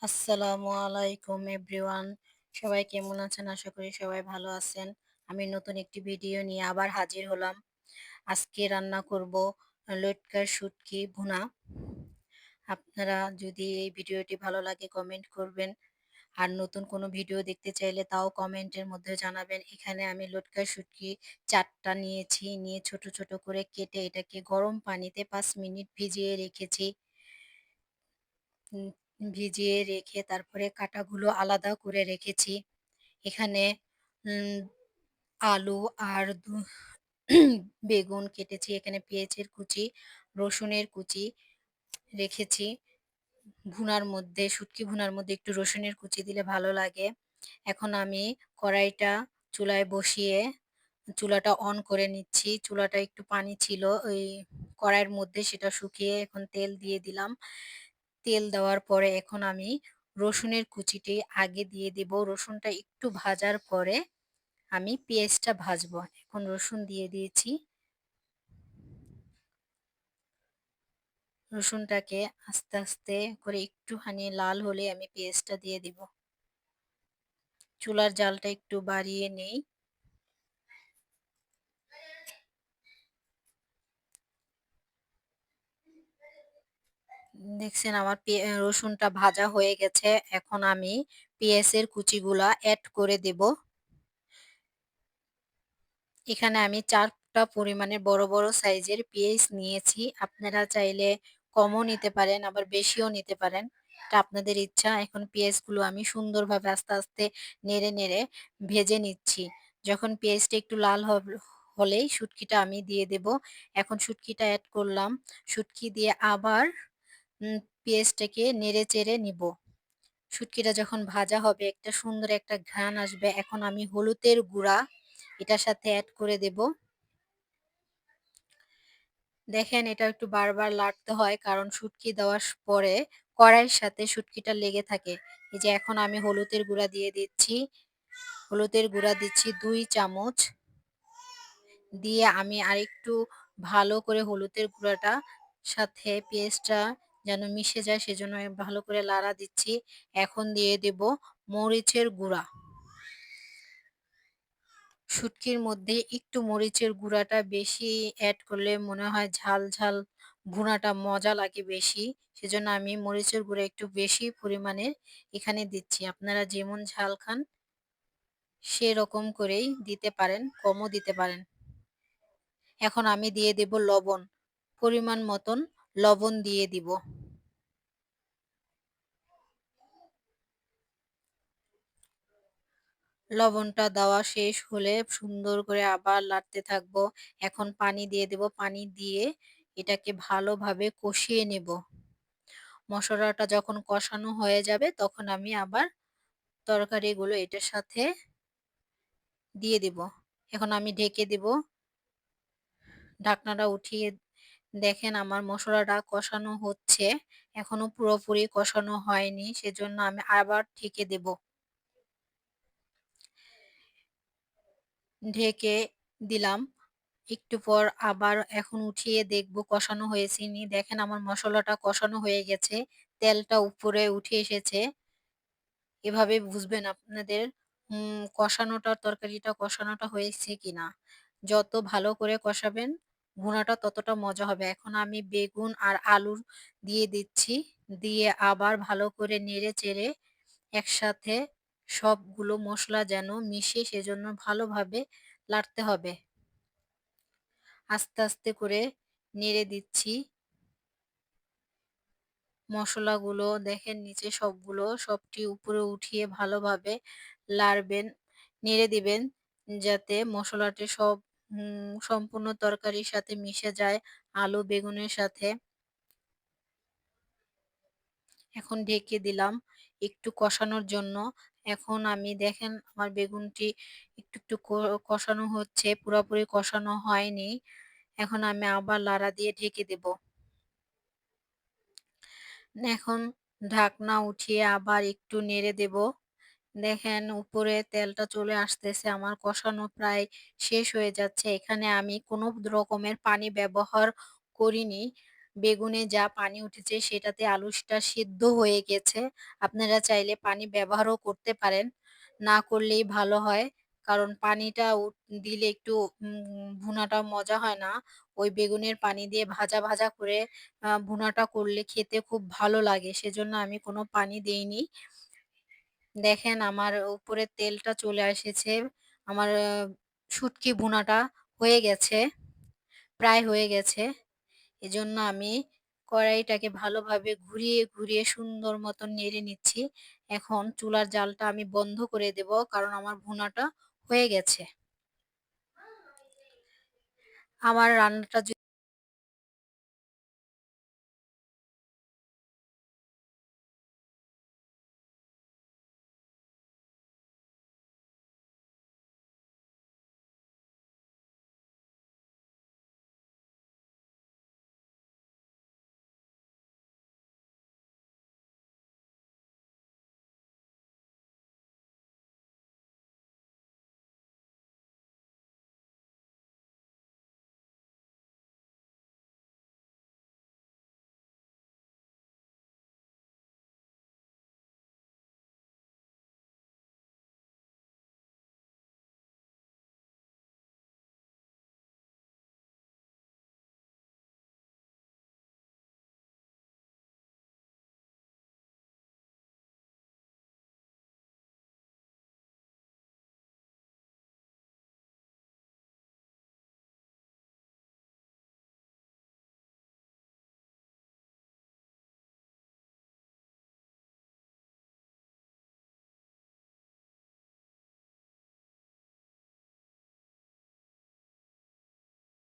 আসসালামু আলাইকুম এভরিওয়ান। সবাই কেমন আছেন? আশা করি সবাই ভালো আছেন। আমি নতুন একটি ভিডিও নিয়ে আবার হাজির হলাম। আজকে রান্না করব লটকার শুটকি ভুনা। আপনারা যদি এই ভিডিওটি ভালো লাগে কমেন্ট করবেন। আর নতুন কোনো ভিডিও দেখতে চাইলে তাও কমেন্টের মধ্যে জানাবেন। এখানে আমি লটকার শুটকি ৪ টা নিয়েছি। নিয়ে ছোট, ছোট করে কেটে এটাকে গরম পানিতে ৫ মিনিট ভিজিয়ে রেখেছি। উম ভিজিয়ে রেখে তারপরে কাঁটাগুলো আলাদা করে রেখেছি। এখানে উম আলু আর বেগুন কেটেছি। এখানে পেঁয়াজের কুচি, রসুনের কুচি রেখেছি। শুটকি ভুনার মধ্যে একটু রসুনের কুচি দিলে ভালো লাগে। এখন আমি কড়াইটা চুলায় বসিয়ে চুলাটা অন করে নিচ্ছি। চুলাটা একটু পানি ছিল ওই কড়াইয়ের মধ্যে, সেটা শুকিয়ে এখন তেল দিয়ে দিলাম। তেল দেওয়ার পরে এখন আমি রসুনের কুচিটি আগে দিয়ে দিব। রসুনটা একটু ভাজার পরে আমি পেঁয়াজটা ভাজবো। এখন রসুন দিয়ে দিয়েছি। রসুনটাকে আস্তে আস্তে করে একটুখানি লাল হলে আমি পেঁয়াজটা দিয়ে দিব। চুলার জালটা একটু বাড়িয়ে নেই। দেখছেন আমার রসুনটা ভাজা হয়ে গেছে। এখন আমি পেঁয়াজের কুচিগুলা এড করে দেব। এখানে আমি ৪ টা পরিমাণের বড়, বড় সাইজের পেঁয়াজ নিয়েছি। আপনারা চাইলে কমও নিতে পারেন, আবার বেশিও নিতে পারেন। এটা আপনাদের ইচ্ছা। এখন পেঁয়াজগুলো আমি সুন্দরভাবে আস্তে, আস্তে নেড়ে, নেড়ে ভেজে নিচ্ছি। যখন পেঁয়াজটা একটু লাল হলেই শুটকিটা আমি দিয়ে দেব। এখন শুটকিটা এড করলাম। শুটকি দিয়ে আবার পেঁয়াজটাকে নেড়ে-চেড়ে নিব। শুটকিটা যখন ভাজা হবে একটা সুন্দর একটা ঘ্রাণ আসবে। এখন আমি হলুদের গুঁড়া এটার সাথে এড করে দেব। দেখেন এটা একটু বারবার লাড়তে হয়, কারণ শুটকি দেওয়ার পরে কড়াইয়ের সাথে শুটকিটা লেগে থাকে। এই যে এখন আমি হলুদের গুঁড়া দিয়ে দিচ্ছি। হলুদের গুঁড়া দিচ্ছি ২ চামচ। দিয়ে আমি আরেকটু ভালো করে হলুদের গুঁড়াটা সাথে পেঁয়াজটা যেন মিশে যায় সেজন্য আমি ভালো করে লাড়া দিচ্ছি। এখন দিয়ে দেব মরিচের গুঁড়া। শুটকির মধ্যে একটু মরিচের গুঁড়াটা বেশি এড করলে মনে হয় ঝাল, ঝাল ভুনাটা মজা লাগে বেশি। সেজন্য আমি মরিচের গুঁড়া একটু বেশি পরিমাণের এখানে দিচ্ছি। আপনারা যেমন ঝাল খান সেরকম করেই দিতে পারেন, কমও দিতে পারেন। এখন আমি দিয়ে দেব লবণ। পরিমাণ মতন লবণ দিয়ে দিব। লবণটা দেওয়া শেষ হলে সুন্দর করে আবার নাড়তে থাকবো। এখন পানি দিয়ে দেব। পানি দিয়ে এটাকে ভালোভাবে কষিয়ে নেব। মসলাটা যখন কষানো হয়ে যাবে তখন আমি আবার তরকারিগুলো এটার সাথে দিয়ে দেব। এখন আমি ঢেকে দেব। ঢাকনাটা উঠিয়ে দেখেন আমার মসলাটা কষানো হচ্ছে। এখনো পুরোপুরি কষানো হয়নি, সেজন্য আমি আবার ঢেকে দেব। ঢেকে দিলাম। একটু পর আবার এখন উঠিয়ে দেখব কষানো হয়েছে নি। দেখেন আমার মসলাটা কষানো হয়ে গেছে। তেলটা উপরে উঠে এসেছে। এভাবে বুঝবেন আপনাদের তরকারিটা কষানোটা হয়েছে কিনা। যত ভালো করে কষাবেন ভুনাটা ততটা মজা হবে। এখন আমি বেগুন আর আলু দিয়ে দিচ্ছি। দিয়ে আবার ভালো করে নেড়ে-চেড়ে একসাথে সবগুলো মসলা যেন মিশে সেজন্য ভালোভাবে লাড়তে হবে। আস্তে, আস্তে করে নেড়ে দিচ্ছি। মসলাগুলো দেখেন নিচে সবটি উপরে উঠিয়ে ভালোভাবে লাড়বেন, নেড়ে দিবেন যাতে মসলাটি সম্পূর্ণ তরকারির সাথে মিশে যায় আলু বেগুনের সাথে। এখন ঢেকে দিলাম একটু কষানোর জন্য। এখন আমি দেখেন আমার বেগুনটি একটু, একটু কষানো হচ্ছে, পুরাপুরি কষানো হয়নি। এখন আমি আবার লাড়া দিয়ে ঢেকে দেব। এখন ঢাকনা উঠিয়ে আবার একটু নেড়ে দেব। দেখেন উপরে তেলটা চলে আসতেছে। আমার কষানো প্রায় শেষ হয়ে যাচ্ছে। এখানে আমি কোনো রকমের পানি ব্যবহার করিনি। বেগুনে যা পানি উঠেছে সেটাতে আলুটা সিদ্ধ হয়ে গেছে। আপনারা চাইলে পানি ব্যবহারও করতে পারেন। না করলেই ভালো হয়। কারণ পানিটা দিলে একটু ভুনাটা মজা হয় না। ওই বেগুনের পানি দিয়ে ভাজা, ভাজা করে ভুনাটা করলে খেতে খুব ভালো লাগে। সেজন্য আমি কোনো পানি দেইনি। দেখেন আমার উপরে তেলটা চলে এসেছে। আমার শুটকি ভুনাটা হয়ে গেছে, প্রায় হয়ে গেছে। এজন্য আমি কড়াইটাকে ভালোভাবে ঘুরিয়ে, ঘুরিয়ে সুন্দর মতন নেড়ে নিচ্ছি। এখন চুলার জালটা আমি বন্ধ করে দেব কারণ আমার ভুনাটা হয়ে গেছে। আমার রান্নাটা